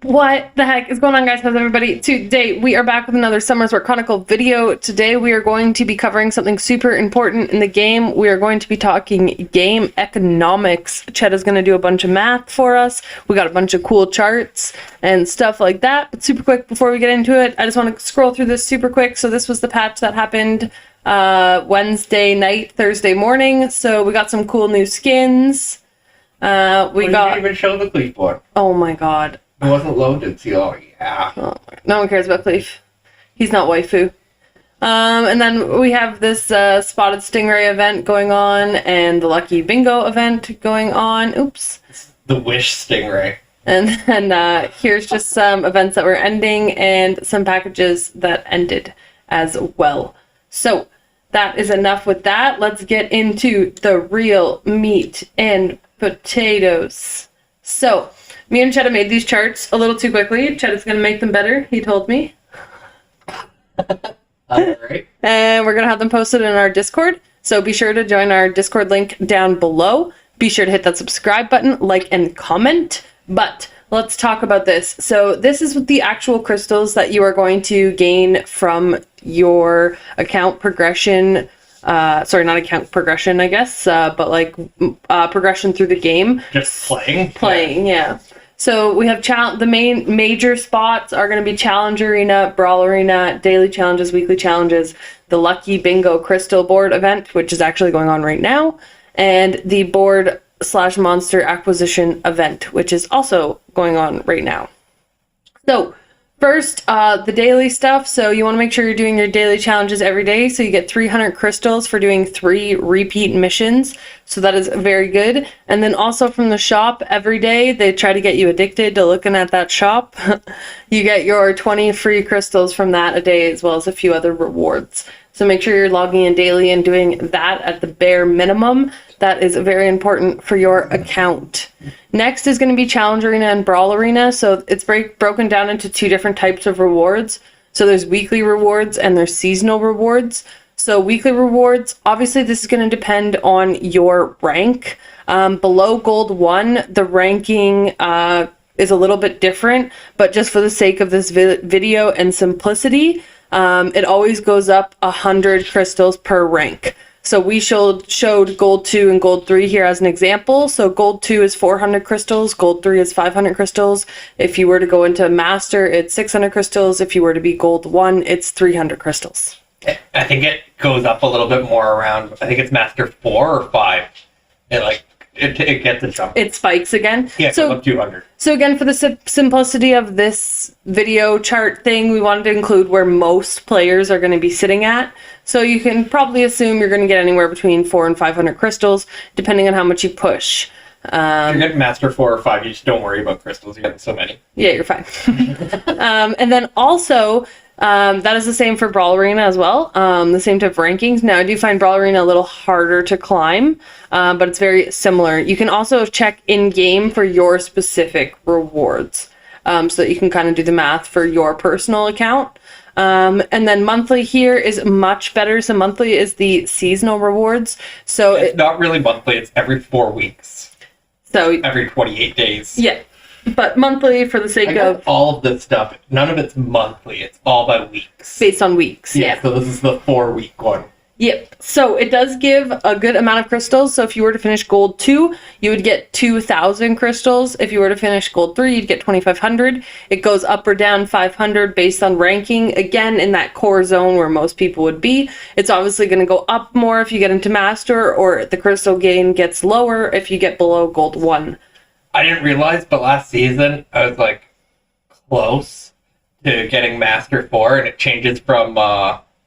What the heck is going on, guys? How's everybody? Today we are back with another Summer's Work Chronicle video. Today we are going to be covering something super important in the game. We are going to be talking game economics. Chet is going to do a bunch of math for us. We got a bunch of cool charts and stuff like that. But super quick, before we get into it, I just want to scroll through this super quick. So this was the patch that happened Wednesday night, Thursday morning. So we got some cool new skins. We didn't even show the Cleef board. Oh my god. It wasn't loaded, so yeah. Oh, no one cares about Cleef. He's not waifu. And then we have this Spotted Stingray event going on and the Lucky Bingo event going on. Oops. It's the Wish Stingray. And then here's just some events that were ending and some packages that ended as well. So that is enough with that. Let's get into the real meat and potatoes. So me and Chetta made these charts a little too quickly. Chetta's going to make them better, he told me. Alright. And we're going to have them posted in our Discord. So be sure to join our Discord link down below. Be sure to hit that subscribe button, like, and comment. But let's talk about this. So this is the actual crystals that you are going to gain from your account progression. Sorry, not account progression, I guess, but like progression through the game. Just playing? Playing, yeah. So we have the main major spots are going to be Challenge Arena, Brawl Arena, Daily Challenges, Weekly Challenges, the Lucky Bingo Crystal Board event, which is actually going on right now, and the Board/Monster Acquisition event, which is also going on right now. So first, the daily stuff. So you want to make sure you're doing your daily challenges every day. So you get 300 crystals for doing 3 repeat missions. So that is very good. And then also from the shop every day, they try to get you addicted to looking at that shop. You get your 20 free crystals from that a day, as well as a few other rewards. So make sure you're logging in daily and doing that at the bare minimum. That is very important for your account. Next is going to be Challenge Arena and Brawl Arena. So it's broken down into 2 different types of rewards. So there's weekly rewards and there's seasonal rewards. So weekly rewards, obviously this is going to depend on your rank. Below Gold 1, the ranking is a little bit different, but just for the sake of this video and simplicity, it always goes up 100 crystals per rank. So we showed Gold 2 and Gold 3 here as an example. So Gold 2 is 400 crystals, Gold 3 is 500 crystals. If you were to go into Master, it's 600 crystals. If you were to be Gold 1, it's 300 crystals. I think it goes up a little bit more around, I think it's Master 4 or 5. It gets a jump. It spikes again. Yeah, so up 200. So again, for the simplicity of this video chart thing, we wanted to include where most players are going to be sitting at. So you can probably assume you're going to get anywhere between 400 and 500 crystals, depending on how much you push. If you're getting Master 4 or 5, you just don't worry about crystals. You're getting so many. Yeah, you're fine. And then also, that is the same for Brawl Arena as well. The same type of rankings. Now, I do find Brawl Arena a little harder to climb, but it's very similar. You can also check in-game for your specific rewards, so that you can kind of do the math for your personal account. And then monthly here is much better. So monthly is the seasonal rewards. So it's not really monthly. It's every 4 weeks. So every 28 days. Yeah. But monthly for the sake of all of this stuff, none of it's monthly. It's all by weeks. Based on weeks. Yeah. So this is the 4-week one. Yep. So it does give a good amount of crystals. So if you were to finish Gold 2, you would get 2,000 crystals. If you were to finish Gold 3, you'd get 2,500. It goes up or down 500 based on ranking. Again, in that core zone where most people would be. It's obviously going to go up more if you get into Master, or the crystal gain gets lower if you get below Gold 1. I didn't realize, but last season I was like close to getting Master 4, and it changes from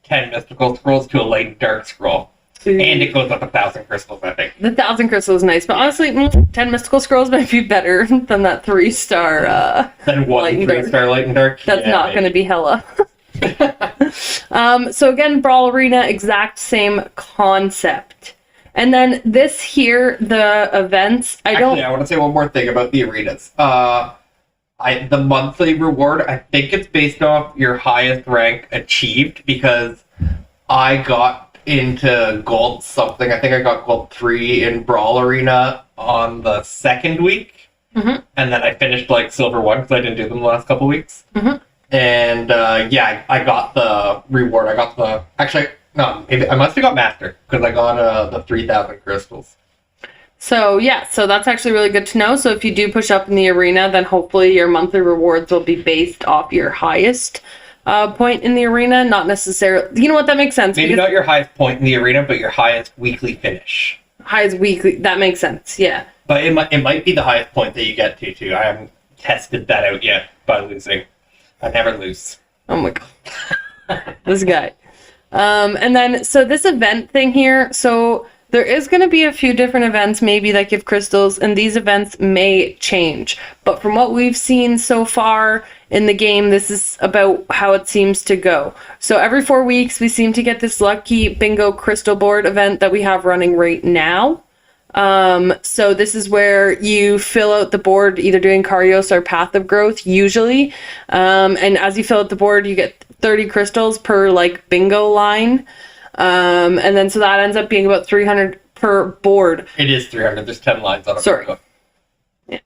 10 mystical scrolls to a light dark scroll. Ooh. And it goes up 1,000 crystals, I think. The 1,000 crystals is nice, but honestly, 10 mystical scrolls might be better than that 3-star than 1 3-star light and dark. That's not going to be hella. So again, Brawl Arena, exact same concept. And then this here, the events, I want to say one more thing about the arenas. The monthly reward, I think it's based off your highest rank achieved, because I got into gold something. I think I got gold 3 in Brawl Arena on the 2nd week. And then I finished like Silver 1 because I didn't do them the last couple weeks. And I got the reward. I got the maybe I must have got Master because I got the 3,000 crystals. So that's actually really good to know. So if you do push up in the arena, then hopefully your monthly rewards will be based off your highest point in the arena, not necessarily. You know what? That makes sense. Maybe not your highest point in the arena, but your highest weekly finish. Highest weekly. That makes sense. Yeah. But it might be the highest point that you get to too. I haven't tested that out yet by losing. I never lose. Oh my god, this guy. And then so this event thing here. So there is going to be a few different events maybe that give crystals, and these events may change. But from what we've seen so far in the game, this is about how it seems to go. So every 4 weeks, we seem to get this lucky bingo crystal board event that we have running right now. So this is where you fill out the board, either doing carois or path of growth, usually. And as you fill out the board, you get 30 crystals per like bingo line. And then so that ends up being about 300 per board. It is 300. There's 10 lines on it. Sorry. Yeah.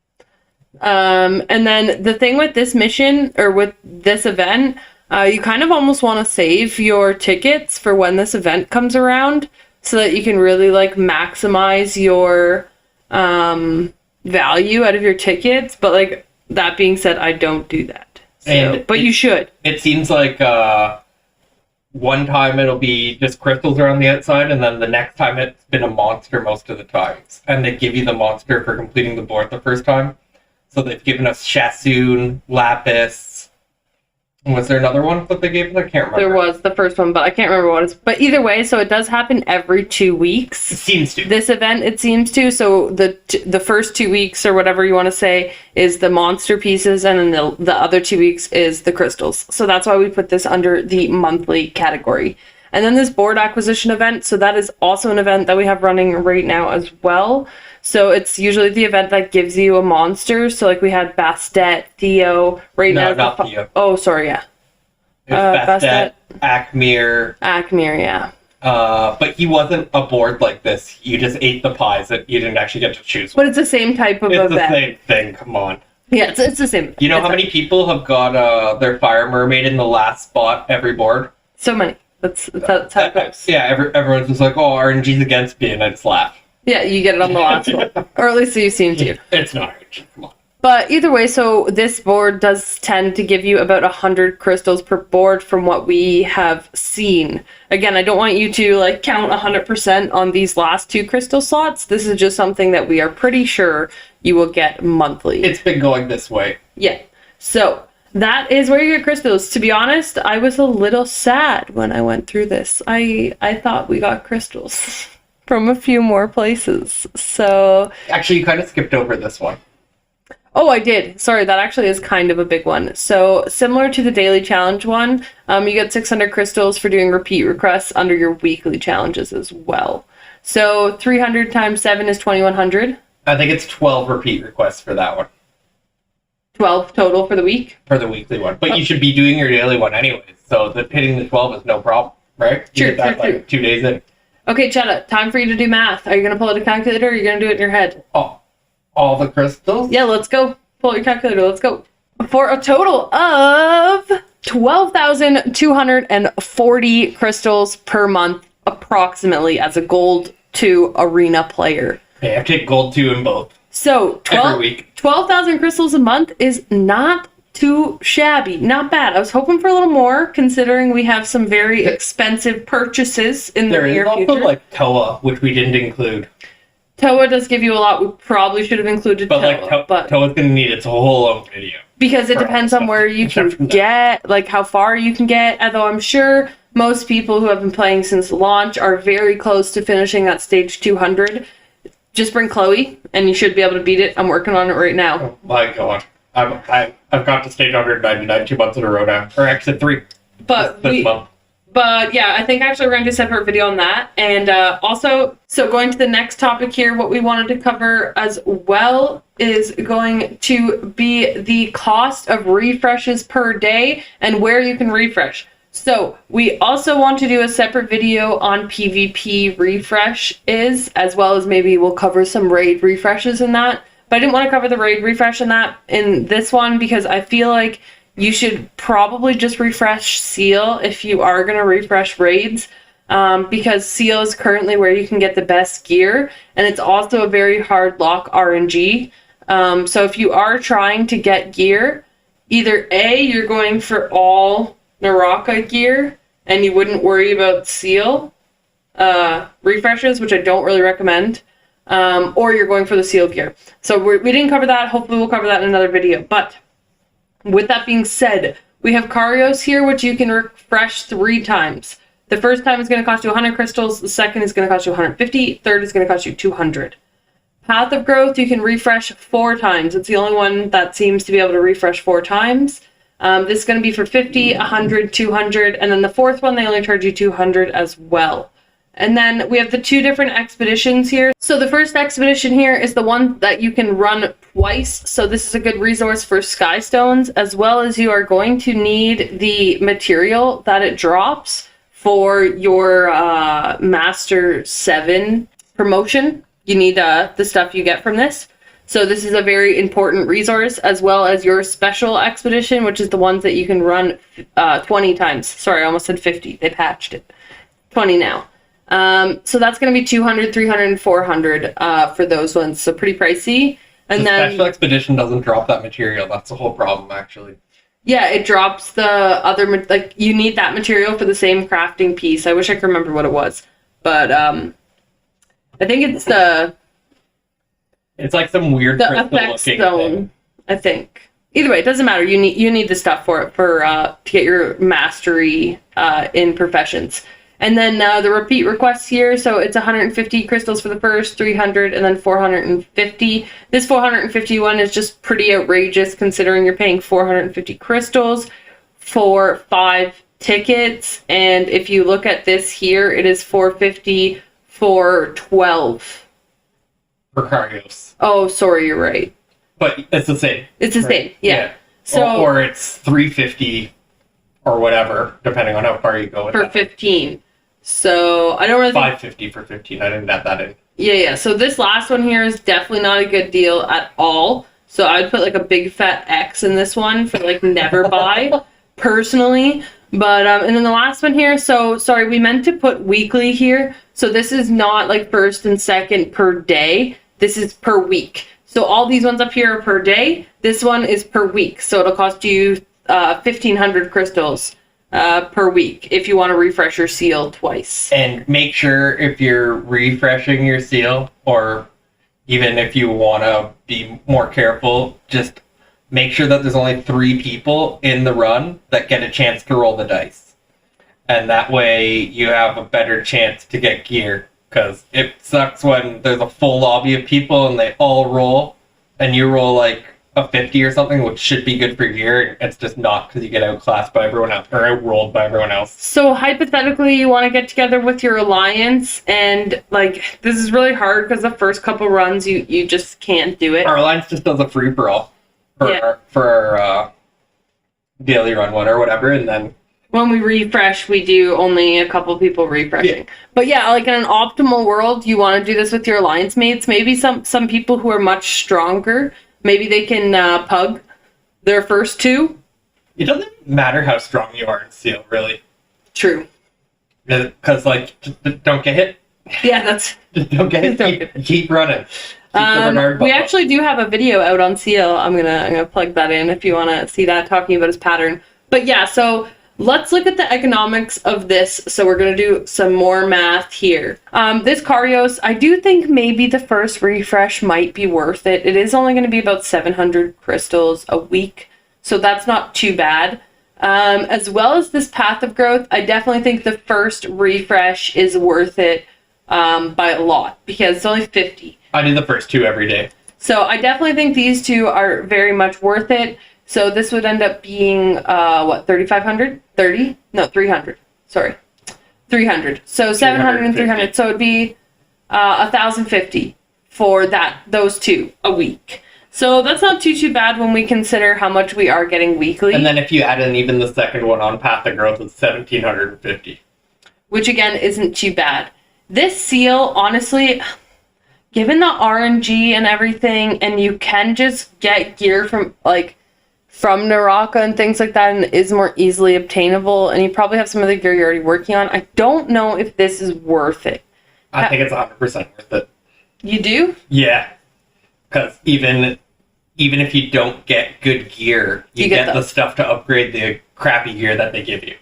And then the thing with this mission or with this event, you kind of almost want to save your tickets for when this event comes around so that you can really like maximize your value out of your tickets. But like that being said, I don't do that. So, but you should. It seems like one time it'll be just crystals around the outside, and then the next time it's been a monster most of the times. And they give you the monster for completing the board the first time. So they've given us Shassoon, Lapis. Was there another one that they gave us? I can't remember. There was the first one, but I can't remember what it's. But either way, so it does happen every 2 weeks. It seems to. This event, it seems to. So the first 2 weeks or whatever you want to say is the monster pieces, and then the other 2 weeks is the crystals. So that's why we put this under the monthly category. And then this board acquisition event. So that is also an event that we have running right now as well. So it's usually the event that gives you a monster. So like we had Bastet, Theo. Right now, not Theo. Oh, sorry, yeah. It was Bastet, Akmir. Akmir, yeah. But he wasn't a board like this. You just ate the pies. That you didn't actually get to choose one. But it's the same type of event. It's the same thing. Come on. Yeah, it's the same. You know how many people have got their fire mermaid in the last spot every board? So many. That's how it goes. Yeah, everyone's just like, oh, RNG's against me, and I just laugh. Yeah, you get it on the last one. Or at least you seem to. It's not RNG, come on. But either way, so this board does tend to give you about 100 crystals per board from what we have seen. Again, I don't want you to like count 100% on these last 2 crystal slots. This is just something that we are pretty sure you will get monthly. It's been going this way. Yeah. So that is where you get crystals. To be honest, I was a little sad when I went through this. I thought we got crystals from a few more places. So actually, you kind of skipped over this one. Oh, I did. Sorry, that actually is kind of a big one. So similar to the daily challenge one, you get 600 crystals for doing repeat requests under your weekly challenges as well. So 300 times 7 is 2100. I think it's 12 repeat requests for that one. 12 total for the week? For the weekly one. But you should be doing your daily one anyways. So hitting the 12 is no problem, right? True, you get that like 2 days in. Okay, Chetta, time for you to do math. Are you going to pull out a calculator or are you going to do it in your head? Oh, all the crystals? Yeah, let's go. Pull out your calculator. Let's go. For a total of 12,240 crystals per month, approximately, as a Gold 2 arena player. Hey, I take Gold 2 in both. So, every week. 12,000 crystals a month is not too shabby. Not bad. I was hoping for a little more, considering we have some very expensive purchases in the near future. There is also like Toa, which we didn't include. Toa does give you a lot. We probably should have included Toa. But Toa's going to need its whole own video. Because it depends on where you can get, like how far you can get. Although I'm sure most people who have been playing since launch are very close to finishing at stage 200. Just bring Chloe, and you should be able to beat it. I'm working on it right now. Oh my god. I've got to stage 199 2 months in a row now. Or actually 3 this month. But yeah, I think actually we're going to do a separate video on that. And also, so going to the next topic here, what we wanted to cover as well is going to be the cost of refreshes per day and where you can refresh. So we also want to do a separate video on PvP refresh as well as maybe we'll cover some raid refreshes in that. But I didn't want to cover the raid refresh in this one because I feel like you should probably just refresh Seal if you are going to refresh raids, because Seal is currently where you can get the best gear, and it's also a very hard lock RNG. So if you are trying to get gear, either A, you're going for all Naraka gear, and you wouldn't worry about Seal refreshes, which I don't really recommend, or you're going for the Seal gear. So we didn't cover that. Hopefully we'll cover that in another video. But with that being said, we have carois here, which you can refresh 3 times. The first time is going to cost you 100 crystals. The second is going to cost you 150. Third is going to cost you 200. Path of Growth, you can refresh 4 times. It's the only one that seems to be able to refresh 4 times. This is going to be for 50, 100, 200, and then the 4th one, they only charge you 200 as well. And then we have the 2 different expeditions here. So the first expedition here is the one that you can run twice. So this is a good resource for Sky Stones, as well as you are going to need the material that it drops for your Master 7 promotion. You need the stuff you get from this. So this is a very important resource, as well as your special expedition, which is the ones that you can run 20 times. Sorry, I almost said 50. They patched it. 20 now. So that's going to be 200, 300, and 400 for those ones. So pretty pricey. And then special expedition doesn't drop that material. That's the whole problem, actually. Yeah, it drops the other, like, you need that material for the same crafting piece. I wish I could remember what it was. But I think it's it's like some weird crystal effect looking zone, thing. I think. Either way, it doesn't matter. You need the stuff for it to get your mastery in professions. And then the repeat requests here, so it's 150 crystals for the first, 300, and then 450. This 450 one is just pretty outrageous considering you're paying 450 crystals for 5 tickets. And if you look at this here, it is 450 for 12. For carois. Oh, sorry, you're right. But it's the same. It's the same, yeah. So or it's 350 or whatever, depending on how far you go with for that. 15. So I don't really think 550 for 15. I didn't add that in. Yeah. So this last one here is definitely not a good deal at all. So I'd put like a big fat X in this one for like never buy, personally. But and then the last one here, so sorry, we meant to put weekly here. So this is not like first and second per day. This is per week. So all these ones up here are per day. This one is per week. So it'll cost you 1,500 crystals per week if you want to refresh your seal twice. And make sure if you're refreshing your seal, or even if you want to be more careful, just make sure that there's only 3 people in the run that get a chance to roll the dice. And that way you have a better chance to get gear. Because it sucks when there's a full lobby of people and they all roll, and you roll like a 50 or something, which should be good for gear. It's just not, because you get outclassed by everyone else, or outrolled by everyone else. So hypothetically, you want to get together with your alliance, and like this is really hard because the first couple runs you just can't do it. Our alliance just does a free for all for our daily run one or whatever, and then when we refresh, we do only a couple people refreshing. Yeah. But yeah, like in an optimal world, you want to do this with your alliance mates. Maybe some people who are much stronger, maybe they can pug their first 2. it doesn't matter how strong you are in seal, really. True. Because, like, just don't get hit. Yeah, that's... Just don't get hit. Keep running. We actually do have a video out on Seal. I'm gonna plug that in if you want to see that, talking about his pattern. But yeah, so let's look at the economics of this. So we're going to do some more math here. This carois, I do think maybe the first refresh might be worth it. It is only going to be about 700 crystals a week, so that's not too bad. As well as this Path of Growth, I definitely think the first refresh is worth it by a lot, because it's only 50. I do the first 2 every day. So I definitely think these 2 are very much worth it. So this would end up being, 3,500? 30? No, 300. Sorry. 300. So 700 and 300. So it'd be 1,050 for those 2 a week. So that's not too bad when we consider how much we are getting weekly. And then if you add in even the second one on Path of Growth, it's 1,750. Which again isn't too bad. This seal, honestly, given the RNG and everything, and you can just get gear from Naraka and things like that, and it is more easily obtainable, and you probably have some other gear you're already working on. I don't know if this is worth it. I think it's 100% worth it. You do? Yeah. Because even if you don't get good gear, you get the stuff to upgrade the crappy gear that they give you.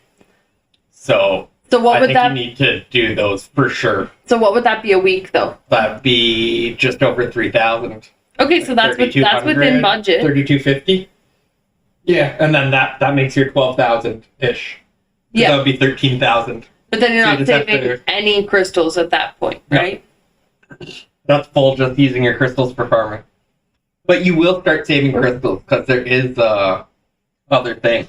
So what would that... you need to do those for sure. So what would that be a week, though? That'd be just over 3,000. Okay, so that's within budget. 3,250. Yeah, and then that makes your 12,000-ish. Yeah. That would be 13,000. But then you're not saving any crystals at that point, right? No. That's full just using your crystals for farming. But you will start saving crystals, because there is other things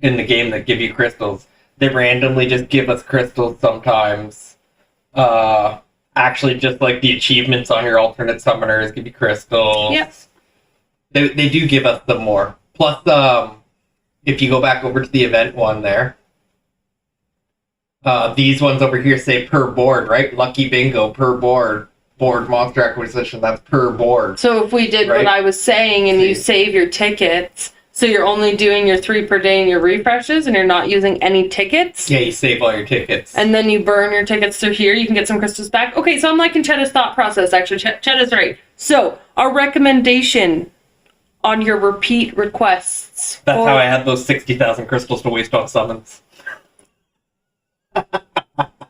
in the game that give you crystals. They randomly just give us crystals sometimes. Actually, just like the achievements on your alternate summoners give you crystals. Yes. They do give us them more. Plus, if you go back over to the event one there, these ones over here say per board, right? Lucky Bingo, per board. Board monster acquisition, that's per board. So if we did what I was saying and you save your tickets, so you're only doing your 3 per day and your refreshes and you're not using any tickets. Yeah, you save all your tickets. And then you burn your tickets through here, you can get some crystals back. Okay, so I'm liking Chetta's thought process, actually. Chet is right. So, our recommendation on your repeat requests. That's how I had those 60,000 crystals to waste on summons.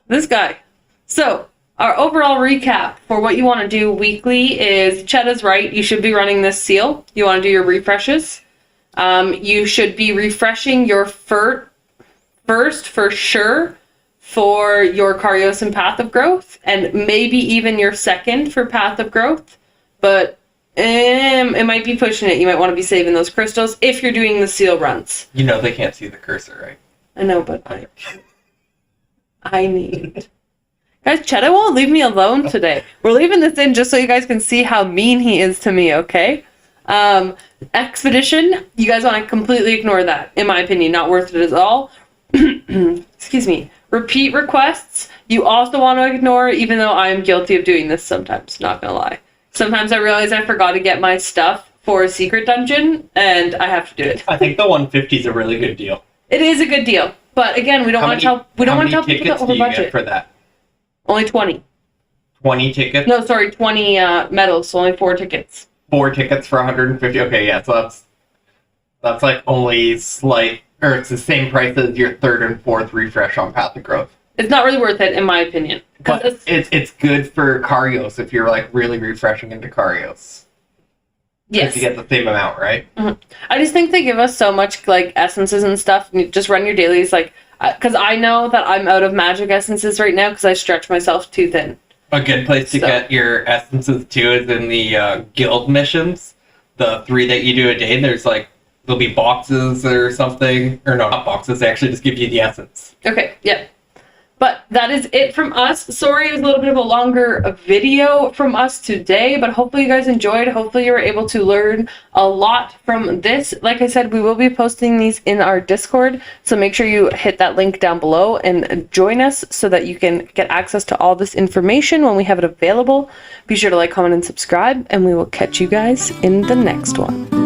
This guy. So, our overall recap for what you want to do weekly is, Chetta's right, you should be running this seal. You want to do your refreshes. You should be refreshing your first for sure for your Carios and Path of Growth, and maybe even your second for Path of Growth. But it might be pushing it. You might want to be saving those crystals if you're doing the seal runs. You know they can't see the cursor, right? I know, but I need... Guys, Chetta won't leave me alone today. We're leaving this in just so you guys can see how mean he is to me, okay? Expedition, you guys want to completely ignore that, in my opinion. Not worth it at all. Excuse me. Repeat requests, you also want to ignore, even though I am guilty of doing this sometimes, not gonna lie. Sometimes I realize I forgot to get my stuff for a secret dungeon, and I have to do it. I think the 150 is a really good deal. It is a good deal, but again, we don't want to tell people that over budget. For that? Only 20. 20 tickets? No, sorry, 20 medals, so only 4 tickets. 4 tickets for 150? Okay, yeah, so that's like only slight, or it's the same price as your 3rd and 4th refresh on Path of Growth. It's not really worth it, in my opinion. But it's good for Carios if you're like really refreshing into Carios. Yes. You get the same amount, right? Mm-hmm. I just think they give us so much like essences and stuff. You just run your dailies, like, because I know that I'm out of magic essences right now because I stretch myself too thin. A good place to get your essences too is in the guild missions. The 3 that you do a day, there'll be boxes or something. Or no, not boxes, they actually just give you the essence. Okay, yeah. But that is it from us. Sorry it was a little bit of a longer video from us today, but hopefully you guys enjoyed. Hopefully you were able to learn a lot from this. Like I said, we will be posting these in our Discord, so make sure you hit that link down below and join us so that you can get access to all this information when we have it available. Be sure to like, comment, and subscribe, and we will catch you guys in the next one.